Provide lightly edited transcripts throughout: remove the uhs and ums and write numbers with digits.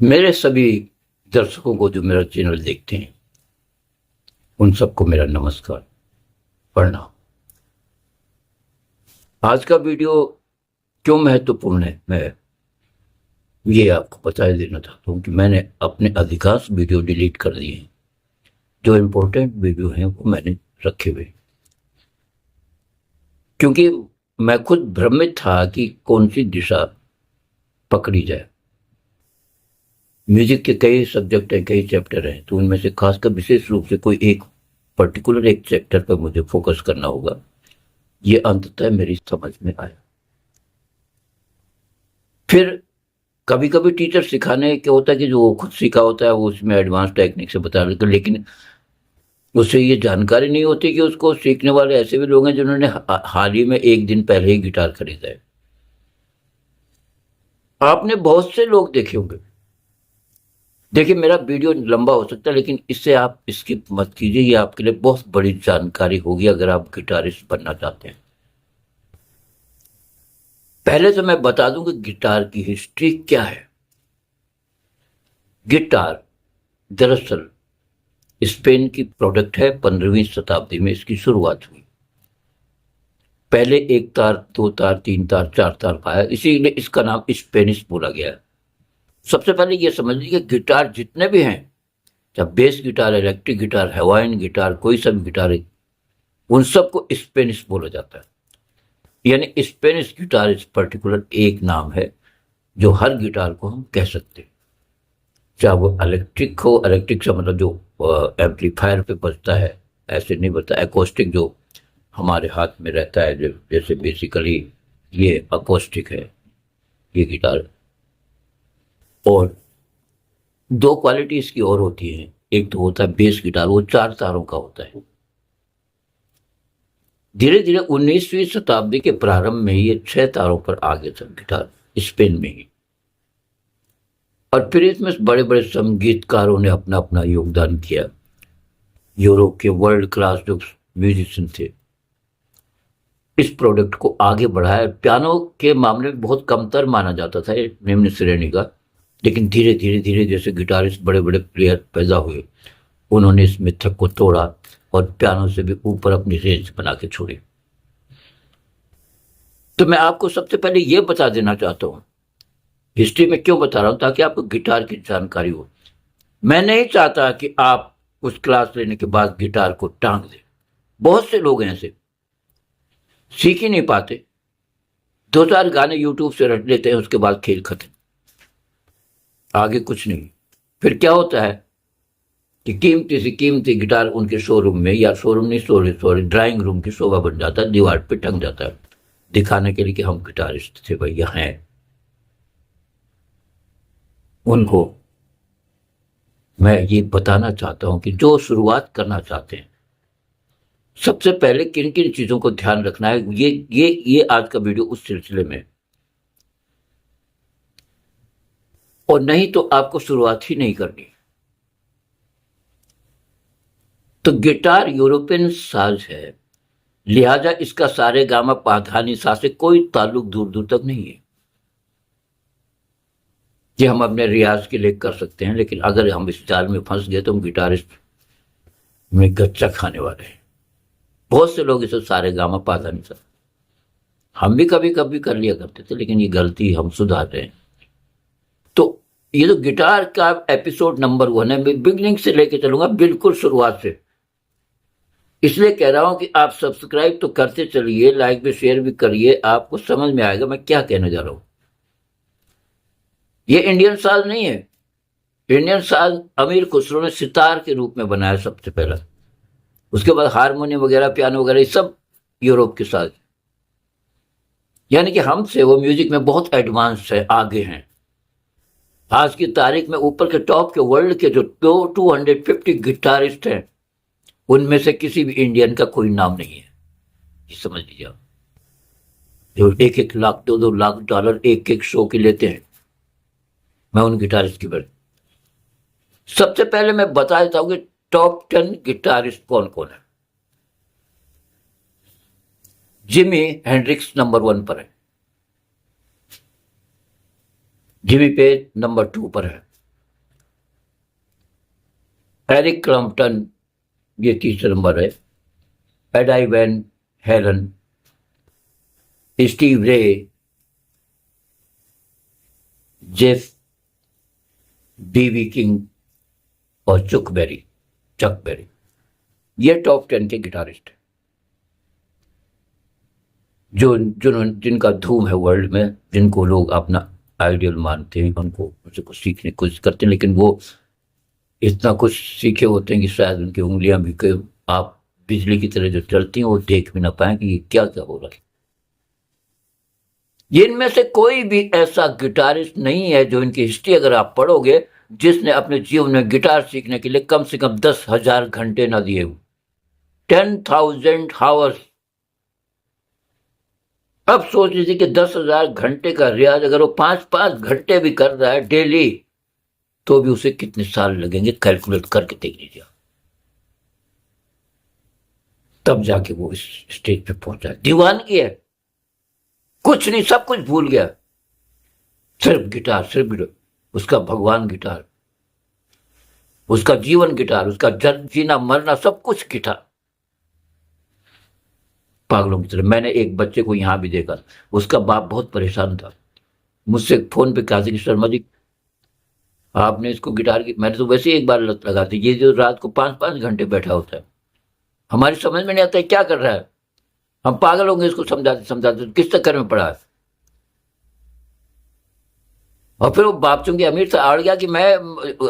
मेरे सभी दर्शकों को जो मेरा चैनल देखते हैं उन सबको मेरा नमस्कार, प्रणाम। आज का वीडियो क्यों महत्वपूर्ण है, मैं ये आपको बता देना चाहता हूँ कि मैंने अपने अधिकांश वीडियो डिलीट कर दिए हैं। जो इम्पोर्टेंट वीडियो हैं वो मैंने रखे हुए, क्योंकि मैं खुद भ्रमित था कि कौन सी दिशा पकड़ी जाए। म्यूजिक के कई सब्जेक्ट हैं, कई चैप्टर हैं, तो उनमें से खासकर विशेष रूप से कोई एक पर्टिकुलर एक चैप्टर पर मुझे फोकस करना होगा। ये अंततः मेरी समझ में आया। फिर कभी कभी टीचर सिखाने के होता है कि जो वो खुद सीखा होता है वो उसमें एडवांस टेक्निक से बता देते, लेकिन उसे ये जानकारी नहीं होती कि उसको सीखने वाले ऐसे भी लोग हैं जिन्होंने हाल ही में एक दिन पहले ही गिटार खरीदा है। आपने बहुत से लोग देखे होंगे। देखिए, मेरा वीडियो लंबा हो सकता है, लेकिन इससे आप स्किप मत कीजिए। ये आपके लिए बहुत बड़ी जानकारी होगी अगर आप गिटारिस्ट बनना चाहते हैं। पहले तो मैं बता दूं कि गिटार की हिस्ट्री क्या है। गिटार दरअसल स्पेन की प्रोडक्ट है। 15वीं शताब्दी में इसकी शुरुआत हुई। पहले एक तार, दो तार, तीन तार, चार तार का है, इसीलिए इसका नाम स्पेनिश बोला गया है। सबसे पहले यह समझ लीजिए गिटार जितने भी हैं, चाहे bass guitar, electric guitar, Hawaiian guitar, कोई सा भी गिटार है, उन सबको स्पेनिश बोला जाता है। यानी स्पेनिश गिटार इस पर्टिकुलर एक नाम है जो हर गिटार को हम कह सकते हैं, चाहे वो इलेक्ट्रिक हो। इलेक्ट्रिक से मतलब जो एम्पलीफायर पे बजता है, ऐसे नहीं बजता। एकोस्टिक जो हमारे हाथ में रहता है, जो जैसे बेसिकली ये अकोस्टिक है ये गिटार। और दो क्वालिटी इसकी और होती हैं। एक तो होता है बेस गिटार, वो 4 तारों का होता है। धीरे धीरे 19वीं शताब्दी के प्रारंभ में ये 6 तारों पर आ गया था गिटार, स्पेन में ही। और फिर इसमें बड़े बड़े संगीतकारों ने अपना अपना योगदान किया। यूरोप के वर्ल्ड क्लास जो म्यूजिशियन थे, इस प्रोडक्ट को आगे बढ़ाया। पियानो के मामले में बहुत कमतर माना जाता था, निम्न श्रेणी का, लेकिन धीरे धीरे धीरे जैसे गिटारिस्ट बड़े बड़े प्लेयर पैदा हुए, उन्होंने इस मिथक को तोड़ा और पियानो से भी ऊपर अपनी रेंज बना के छोड़ी। तो मैं आपको सबसे पहले यह बता देना चाहता हूं, हिस्ट्री में क्यों बता रहा हूं, ताकि आपको गिटार की जानकारी हो। मैं नहीं चाहता कि आप उस क्लास लेने के बाद गिटार को टांग दें। बहुत से लोग हैं ऐसे, सीख ही नहीं पाते, 2-4 गाने यूट्यूब से रट लेते हैं, उसके बाद खेल खत्म, आगे कुछ नहीं। फिर क्या होता है कि कीमती से कीमती गिटार उनके शोरूम में, या शोरूम नहीं, सॉरी ड्राइंग रूम की शोभा बन जाता है, दीवार पे टंग जाता है, दिखाने के लिए कि हम गिटारिस्ट थे भैया हैं। उनको मैं ये बताना चाहता हूं कि जो शुरुआत करना चाहते हैं, सबसे पहले किन किन चीजों को ध्यान रखना है, ये आज का वीडियो उस सिलसिले में। और नहीं तो आपको शुरुआत ही नहीं करनी। तो गिटार यूरोपियन साज है, लिहाजा इसका सारे गामा पाधानी सा से कोई ताल्लुक दूर दूर तक नहीं है। ये हम अपने रियाज के लिए कर सकते हैं, लेकिन अगर हम इस जाल में फंस गए तो हम गिटारिस्ट में गच्चा खाने वाले हैं। बहुत से लोग इसे सारे गामा पाधानी सा, हम भी कभी कभी कर लिया करते थे, लेकिन ये गलती हम सुधार रहे हैं। तो ये तो गिटार का एपिसोड नंबर 1 है। मैं बिगनिंग से लेके चलूंगा, बिल्कुल शुरुआत से। इसलिए कह रहा हूं कि आप सब्सक्राइब तो करते चलिए, लाइक भी, शेयर भी करिए, आपको समझ में आएगा मैं क्या कहने जा रहा हूं। ये इंडियन साज नहीं है। इंडियन साज अमीर खुसरो ने सितार के रूप में बनाया सबसे पहला। उसके बाद हारमोनियम वगैरह, पियानो वगैरह, ये सब यूरोप के साज। यानी कि हमसे वो म्यूजिक में बहुत एडवांस है, आगे हैं। आज की तारीख में ऊपर के टॉप के वर्ल्ड के जो 250 गिटारिस्ट हैं, उनमें से किसी भी इंडियन का कोई नाम नहीं है। ये समझ लीजिए आप। जो 1-1 लाख, 2-2 लाख डॉलर एक एक शो के लेते हैं, मैं उन गिटारिस्ट की बात। सबसे पहले मैं बता देता हूं कि टॉप 10 गिटारिस्ट कौन कौन है। जिमी हेंड्रिक्स नंबर 1 पर है। जिमी पेज नंबर 2 पर है। एरिक क्लम्पटन ये तीसरे नंबर है, एडाई वैन हेलन, स्टीव रे, जेफ डीवी किंग और चक बेरी, ये टॉप 10 के गिटारिस्ट हैं जिनका धूम है वर्ल्ड में, जिनको लोग अपना आइडियल मानते हैं, उनको उनसे कुछ सीखने की कोशिश करते हैं, लेकिन वो इतना कुछ सीखे होते हैं कि शायद उनकी उंगलियां भी आप बिजली की तरह जो चलती हैं वो देख भी ना पाए कि ये क्या क्या हो रहा है। इनमें से कोई भी ऐसा गिटारिस्ट नहीं है जो इनकी हिस्ट्री अगर आप पढ़ोगे जिसने अपने जीवन में गिटार सीखने के लिए कम से कम 10,000 घंटे ना दिए हो, 10,000 आवर्स। अब सोच लीजिए कि 10,000 घंटे का रियाज अगर वो 5-5 घंटे भी कर रहा है डेली, तो भी उसे कितने साल लगेंगे, कैलकुलेट करके देख लीजिए, तब जाके वो इस स्टेज पे पहुंचा। दीवानगी है, कुछ नहीं, सब कुछ भूल गया, सिर्फ गिटार, उसका भगवान गिटार, उसका जीवन गिटार, उसका जन्म जीना मरना सब कुछ गिटार, पागलों की तरह। मैंने एक बच्चे को यहां भी देखा, उसका बाप बहुत परेशान था, मुझसे फोन पे कहा कि शर्मा जी आपने इसको गिटार की, मैंने तो वैसे ही एक बार लत लगा दी, ये जो रात को 5-5 घंटे बैठा होता है, हमारी समझ में नहीं आता है क्या कर रहा है, हम पागल होंगे इसको समझाते समझाते, किस चक्कर में पड़ा है। और फिर वो बाप चूंकि अमीर था, अड़ गया कि मैं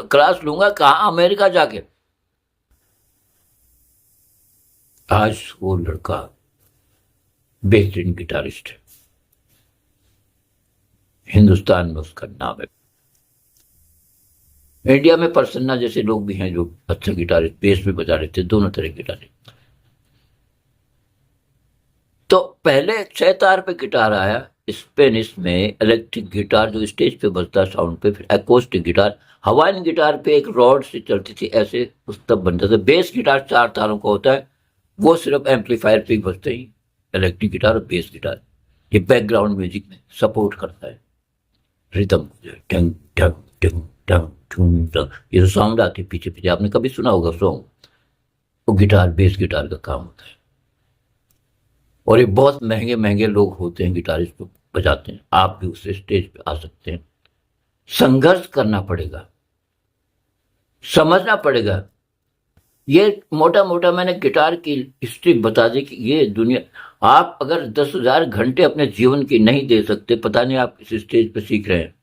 क्लास लूंगा कहाँ, अमेरिका जाके। आज वो लड़का बेहतरीन गिटारिस्ट है, हिंदुस्तान में उसका नाम है। इंडिया में प्रसन्ना जैसे लोग भी हैं जो अच्छा गिटारिस्ट, बेस भी बजा रहे थे, दोनों तरह के गिटारिस्ट। तो पहले 6 तार पे गिटार आया, स्पेनिश में इलेक्ट्रिक गिटार जो स्टेज पे बजता साउंड पे, फिर एकोस्टिक गिटार, हवाइन गिटार पे एक रॉड से चलती थी ऐसे, उस तब बनता था। बेस गिटार 4 तारों का होता है, वो सिर्फ एम्पलीफायर पे ही बजते ही, इलेक्ट्रिक गिटार और बेस गिटार, ये बैकग्राउंड म्यूजिक में सपोर्ट करता है रिदम, टंग टंग टंग टंग टंग टंग, ये जो साउंड आती है पीछे पीछे, आपने कभी सुना होगा सॉन्ग, वो गिटार, बेस गिटार का काम होता है। और ये बहुत महंगे महंगे लोग होते हैं गिटारिस्ट को बजाते हैं, आप भी उस स्टेज पे आ सकते हैं। संघर्ष करना पड़ेगा, समझना पड़ेगा। ये मोटा मोटा मैंने गिटार की हिस्ट्री बता दी कि ये दुनिया, आप अगर 10,000 घंटे अपने जीवन की नहीं दे सकते, पता नहीं आप किस स्टेज पे सीख रहे हैं,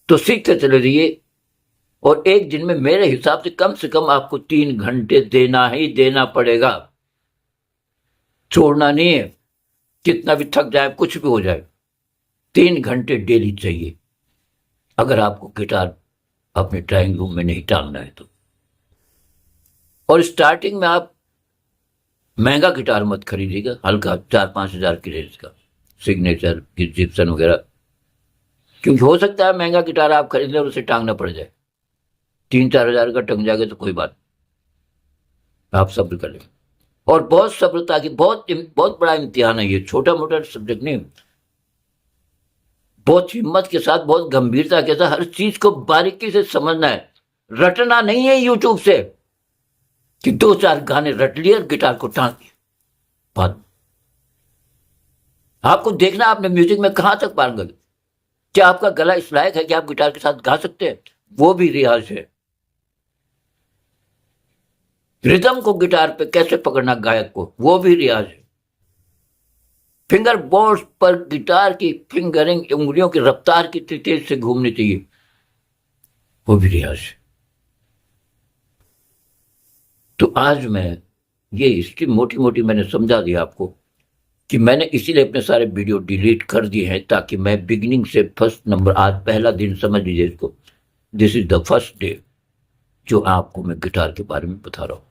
तो सीखते चले रहिए। और एक दिन में मेरे हिसाब से कम आपको 3 घंटे देना ही देना पड़ेगा, छोड़ना नहीं है, कितना भी थक जाए, कुछ भी हो जाए, 3 घंटे डेली चाहिए, अगर आपको गिटार अपने ड्राइंग रूम में नहीं टांगना है तो। और स्टार्टिंग में आप महंगा गिटार मत खरीदिएगा, हल्का 4-5 हजार की रेंज का, सिग्नेचर, जिप्सन वगैरह, क्योंकि हो सकता है महंगा गिटार आप खरीद लें और उसे टांगना पड़ जाए, 3-4 हजार का टंग जाएगा तो कोई बात, आप सब्र कर लें। और बहुत सब्रता की, बहुत बहुत बड़ा इम्तिहान है ये, छोटा मोटा सब्जेक्ट नहीं, बहुत हिम्मत के साथ, बहुत गंभीरता के साथ हर चीज को बारीकी से समझना है, रटना नहीं है यूट्यूब से कि 2-4 गाने रट लिए और गिटार को टांग दिए, बात आपको देखना आपने म्यूजिक में कहां तक पाएंगे, क्या आपका गला इस लायक है कि आप गिटार के साथ गा सकते हैं, वो भी रियाज है। रिदम को गिटार पे कैसे पकड़ना गायक को, वो भी रियाज है। फिंगर बोर्ड पर गिटार की फिंगरिंग, उंगलियों की रफ्तार कितनी तेज से घूमनी चाहिए, वो भी रियाज है। तो आज मैं ये हिस्ट्री मोटी मोटी मैंने समझा दिया आपको, कि मैंने इसीलिए अपने सारे वीडियो डिलीट कर दिए हैं, ताकि मैं बिगिनिंग से फर्स्ट नंबर, आज पहला दिन समझ लीजिए इसको, this is the first day जो आपको मैं गिटार के बारे में बता रहा हूं।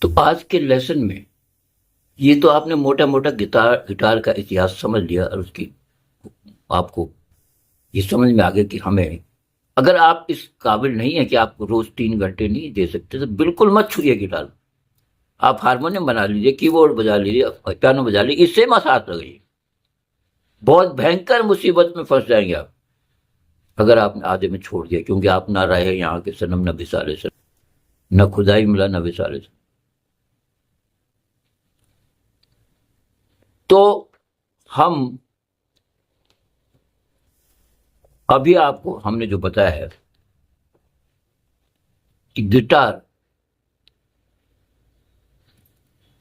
तो आज के लेसन में ये तो आपने मोटा मोटा गिटार का इतिहास समझ लिया, और उसकी आपको ये समझ में आ गया कि हमें, अगर आप इस काबिल नहीं है कि आप रोज 3 घंटे नहीं दे सकते, तो बिल्कुल मत छूइए गिटार। आप हारमोनियम बना लीजिए, कीबोर्ड बजा लीजिए, पियानो बजा लीजिए, इससे मत हाथ लगाइए। बहुत भयंकर मुसीबत में फंस जाएंगे आप अगर आपने आधे में छोड़ दिया, क्योंकि आप ना रहे यहाँ के सनम न विसारे से, न खुदाई मिला न विसारे से। तो हम अभी आपको हमने जो बताया है कि गिटार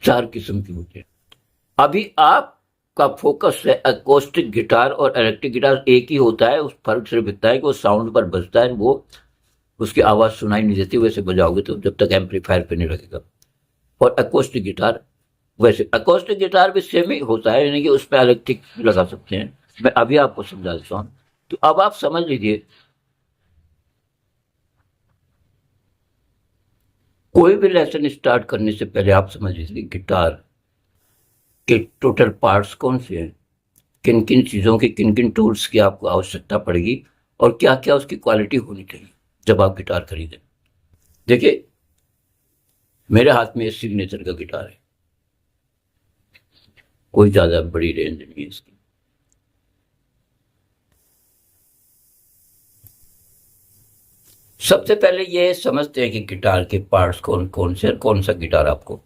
4 किस्म की होती है। अभी आपका फोकस है अकोस्टिक गिटार और इलेक्ट्रिक गिटार एक ही होता है, उस फर्क सिर्फ इतना है कि वो साउंड पर बजता है, वो उसकी आवाज सुनाई नहीं देती, वैसे बजाओगे तो जब तक एम्पलीफायर पे नहीं लगेगा। और अकोस्टिक गिटार, वैसे अकोस्टिक गिटार भी सेम ही होता है, यानी कि उसमें इलेक्ट्रिक लगा सकते हैं। मैं अभी आपको समझा देता हूँ, तो अब आप समझ लीजिए कोई भी लेसन स्टार्ट करने से पहले आप समझ लीजिए गिटार के टोटल पार्ट्स कौन से हैं, किन किन चीज़ों की, किन किन टूल्स की आपको आवश्यकता पड़ेगी और क्या क्या उसकी क्वालिटी होनी चाहिए जब आप गिटार खरीदें। देखिए मेरे हाथ में सिग्नेचर का गिटार है, कोई ज़्यादा बड़ी रेंज नहीं है इसकी। सबसे पहले ये समझते हैं कि गिटार के पार्ट्स कौन कौन से, कौन सा गिटार आपको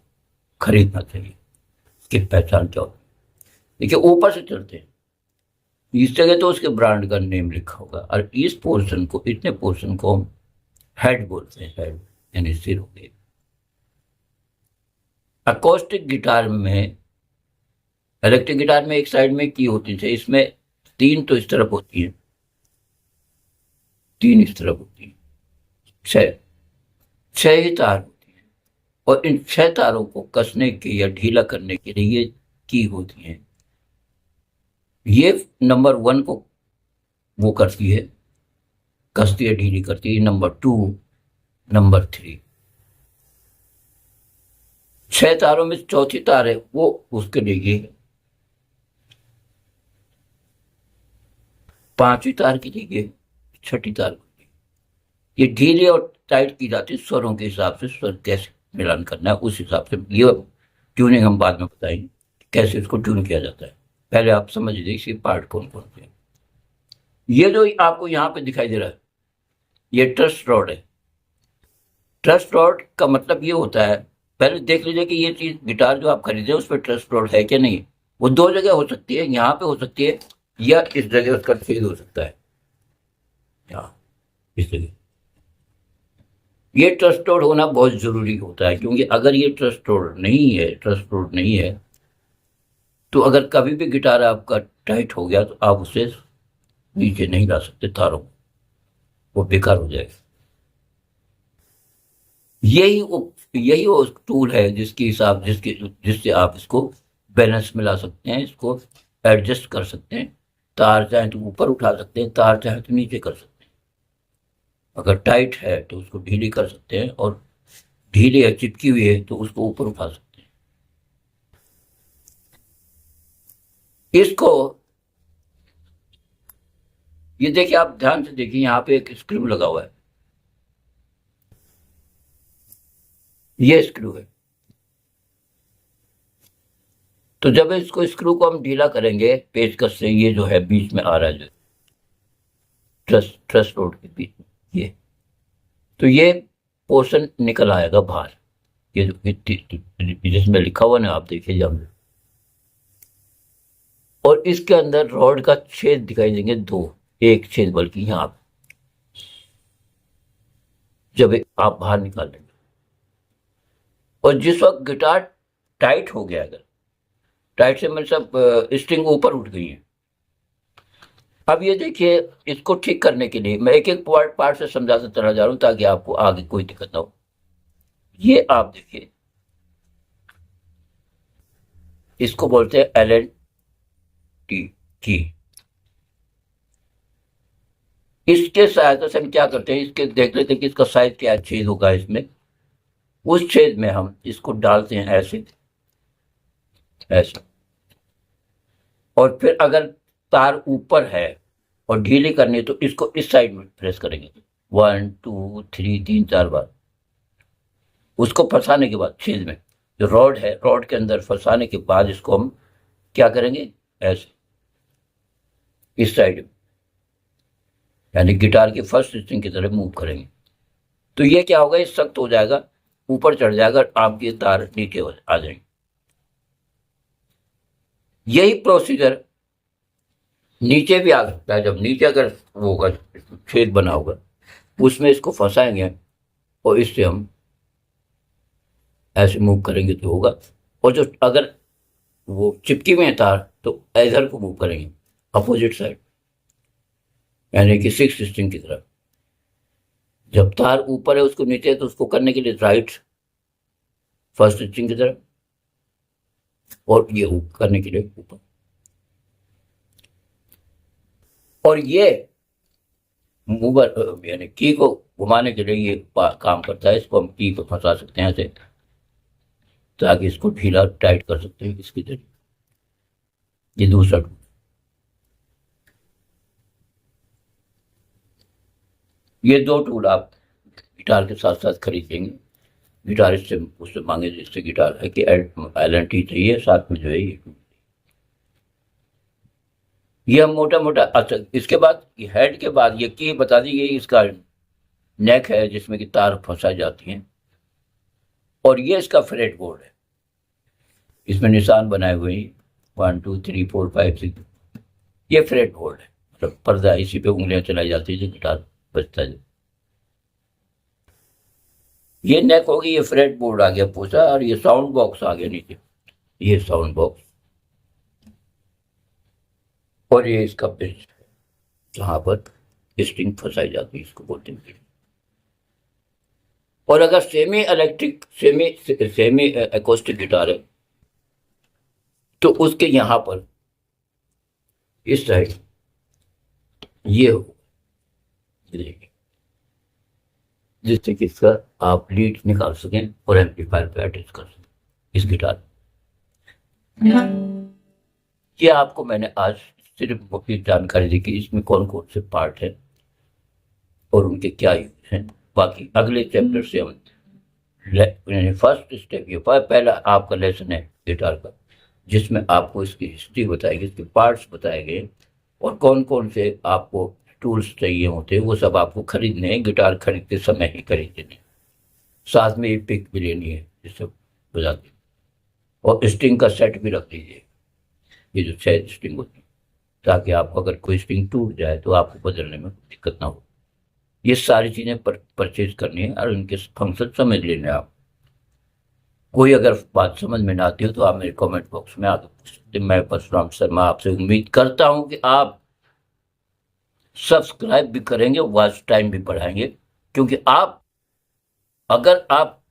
खरीदना चाहिए, इसकी पहचान क्या होती है। देखिए ऊपर से चलते हैं, इस जगह तो उसके ब्रांड का नेम लिखा होगा, और इस पोर्शन को, इतने पोर्शन को हम हेड बोलते हैं, हेड यानी सिर हो गए। अकोस्टिक गिटार में, इलेक्ट्रिक गिटार में एक साइड में की होती है, इसमें 3 तो इस तरफ होती है, 3 इस तरफ होती है, 6 ही तार होती है, और इन 6 तारों को कसने के या ढीला करने के लिए ये की होती है। ये नंबर 1 को वो करती है, कसती है, ढीली करती है। नंबर 2, नंबर 3, 6 तारों में चौथी तार है वो उसके लिए ये है, 5वीं तार के लिए ये, 6ठी तार के लिए ये ढीली और टाइट की जाती है स्वरों के हिसाब से, स्वर कैसे मिलान करना है उस हिसाब से। ये ट्यूनिंग हम बाद में बताएंगे कैसे इसको ट्यून किया जाता है, पहले आप समझ लीजिए इसके पार्ट कौन कौन से हैं। ये जो आपको यहाँ पे दिखाई दे रहा है ये ट्रस्ट रॉड है। ट्रस्ट रॉड का मतलब ये होता है, पहले देख लीजिए कि ये चीज गिटार जो आप खरीदे उस पर ट्रस्ट रॉड है कि नहीं। वो 2 जगह हो सकती है, यहाँ पे हो सकती है या इस जगह उसका छेद हो सकता है, यहाँ इस जगह। ये ट्रस्ट रोड होना बहुत जरूरी होता है, क्योंकि अगर ये ट्रस्ट रोड नहीं है, ट्रस्ट रोड नहीं है, तो अगर कभी भी गिटार आपका टाइट हो गया तो आप उसे नीचे नहीं ला सकते तारों को, वो बेकार हो जाएगा। यही वो टूल है जिसके हिसाब जिससे आप इसको बैलेंस में ला सकते हैं, इसको एडजस्ट कर सकते हैं। तार चाहे तो ऊपर उठा सकते हैं, तार चाहे तो नीचे कर सकते हैं। अगर टाइट है तो उसको ढीली कर सकते हैं, और ढीली है, चिपकी हुई है, तो उसको ऊपर उठा सकते हैं। इसको ये देखिए, आप ध्यान से देखिए, यहाँ पे एक स्क्रू लगा हुआ है, ये स्क्रू है। तो जब इसको, स्क्रू को हम ढीला करेंगे पेचकस से, ये जो है बीच में आ रहा है, जो ट्रस्ट रोड के बीच में, ये तो ये पोर्शन निकल आएगा बाहर, ये जो जिसमें लिखा हुआ ना, आप देखिए जब, और इसके अंदर रॉड का छेद दिखाई देंगे 2, एक छेद बल्कि यहाँ पे, जब आप बाहर निकाल लेंगे। और जिस वक्त गिटार टाइट हो गया, अगर टाइट से मतलब सब स्ट्रिंग ऊपर उठ गई है, अब ये देखिए, इसको ठीक करने के लिए मैं एक एक पार्ट से समझाता चला जा रहा हूं ताकि आपको आगे कोई दिक्कत ना हो। ये आप देखिए, इसको बोलते हैं एलन टी की। इसके सहायता से हम क्या करते हैं, इसके देख लेते हैं कि इसका साइज क्या छेद होगा इसमें, उस छेद में हम इसको डालते हैं ऐसे ऐसे, और फिर अगर तार ऊपर है और ढीली करनी है तो इसको इस साइड में प्रेस करेंगे 1 2 3 3 4 बार। उसको फंसाने के बाद छेद में जो रॉड है, रॉड के अंदर फंसाने के बाद इसको हम क्या करेंगे, ऐसे इस साइड, यानी गिटार की फर्स्ट स्ट्रिंग की तरफ मूव करेंगे तो ये क्या होगा, ये सख्त हो जाएगा, ऊपर चढ़ जाएगा, आपके तार नीचे आ जाएंगे। यही प्रोसीजर नीचे भी आ सकता है। जब नीचे अगर वो होगा, छेद बना होगा, उसमें इसको फंसाएंगे और इससे हम ऐसे मूव करेंगे तो होगा। और जो अगर वो चिपकी हुई है तार तो इधर को मूव करेंगे, अपोजिट साइड, यानी कि सिक्स स्ट्रिंग की तरफ। जब तार ऊपर है उसको नीचे, तो उसको करने के लिए राइट फर्स्ट स्ट्रिंग की तरफ, और ये करने के लिए ऊपर। और ये मूवर यानी की को घुमाने के लिए ये काम करता है। इसको हम की को फंसा सकते हैं ऐसे, ताकि इसको ढीला टाइट कर सकते हैं इसकी जरिए। ये दूसरा टूल। ये दो टूल आप गिटार के साथ साथ खरीदेंगे। गिटारिस्ट से उससे मांगे जिससे गिटार है कि LNT चाहिए, साथ में जो है ये हम मोटा मोटा। अच्छा, इसके बाद हेड के बाद ये की बता दी गई, इसका नेक है जिसमें कि तार फंसा जाती हैं, और ये इसका फ्रेट बोर्ड है। इसमें निशान बनाए हुए हैं 1 2 3 4 5 6। ये फ्रेट बोर्ड है, मतलब पर्दा, इसी पे उंगलियां चलाई जाती है जो गिटार बजता है। ये नेक होगी, ये फ्रेट बोर्ड आ गया पूछा, और ये साउंड बॉक्स आ गया नीचे, ये साउंड बॉक्स, और ये इसका पिच जहां पर स्ट्रिंग फंसाई जाती है, इसको बोलते हैं। और अगर semi electric semi acoustic guitar है तो उसके यहां पर इस साइड ये हो, जिससे कि इसका आप लीड निकाल सकें और एम्पलीफायर पे अटैच कर सकें इस गिटार। ये आपको मैंने आज सिर्फ मुख्य जानकारी दी कि इसमें कौन कौन से पार्ट है और उनके क्या यूज हैं। बाकी अगले चैप्टर से हम फर्स्ट स्टेप, ये पहला आपका लेसन है गिटार का, जिसमें आपको इसकी हिस्ट्री बताएगी, इसके पार्ट्स बताए गए, और कौन कौन से आपको टूल्स चाहिए होते हैं, वो सब आपको खरीदने हैं। गिटार खरीदते समय ही खरीदने, साथ में ये पिक भी लेनी है जिससे बजाते, और स्ट्रिंग का सेट भी रख दीजिए, ये जो 6 स्ट्रिंग होती है, ताकि आपको अगर कोई स्ट्रिंग टूट जाए तो आपको बदलने में दिक्कत ना हो। ये सारी चीज़ें परचेज करनी है और इनके फंक्शन समझ लेने आप। कोई अगर बात समझ में ना आती हो तो आप मेरे कमेंट बॉक्स में आकर पूछ सकते हैं। मैं परशुराम शर्मा आपसे उम्मीद करता हूं कि आप सब्सक्राइब भी करेंगे, वॉच टाइम भी बढ़ाएंगे, क्योंकि अगर आप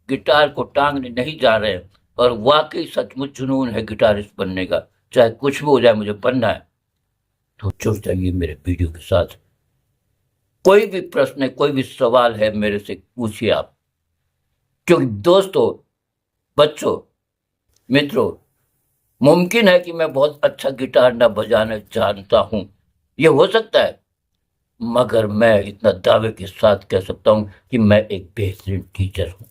गिटार को टांगने नहीं जा रहे हैं और वाकई सचमुच जुनून है गिटारिस्ट बनने का, चाहे कुछ भी हो जाए मुझे बनना है, तो जुड़ जाइए मेरे वीडियो के साथ। कोई भी प्रश्न है, कोई भी सवाल है, मेरे से पूछिए आप, क्योंकि दोस्तों, बच्चों, मित्रों, मुमकिन है कि मैं बहुत अच्छा गिटार ना बजाना जानता हूं, ये हो सकता है, मगर मैं इतना दावे के साथ कह सकता हूं कि मैं एक बेहतरीन टीचर हूं,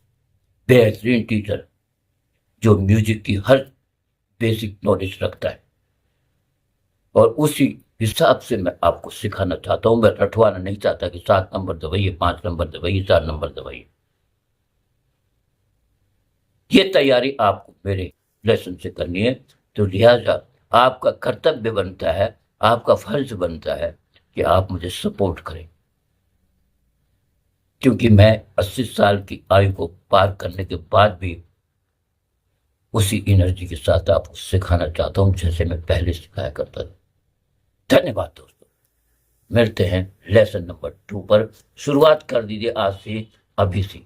बेहतरीन टीचर जो म्यूजिक की हर बेसिक नॉलेज रखता है, और उसी हिसाब से मैं आपको सिखाना चाहता हूं। मैं रटवाना नहीं चाहता कि 7 नंबर दबाइए, 5 नंबर दबाइए, 4 नंबर दबाइए। ये तैयारी आपको मेरे लेसन से करनी है, तो लिहाजा आपका कर्तव्य बनता है, आपका फर्ज बनता है कि आप मुझे सपोर्ट करें, क्योंकि मैं 80 साल की आयु को पार करने के बाद भी उसी एनर्जी के साथ आपको सिखाना चाहता हूं जैसे मैं पहले सिखाया करता था। धन्यवाद दोस्तों, मिलते हैं लेसन नंबर 2 पर। शुरुआत कर दीजिए आज से, अभी से।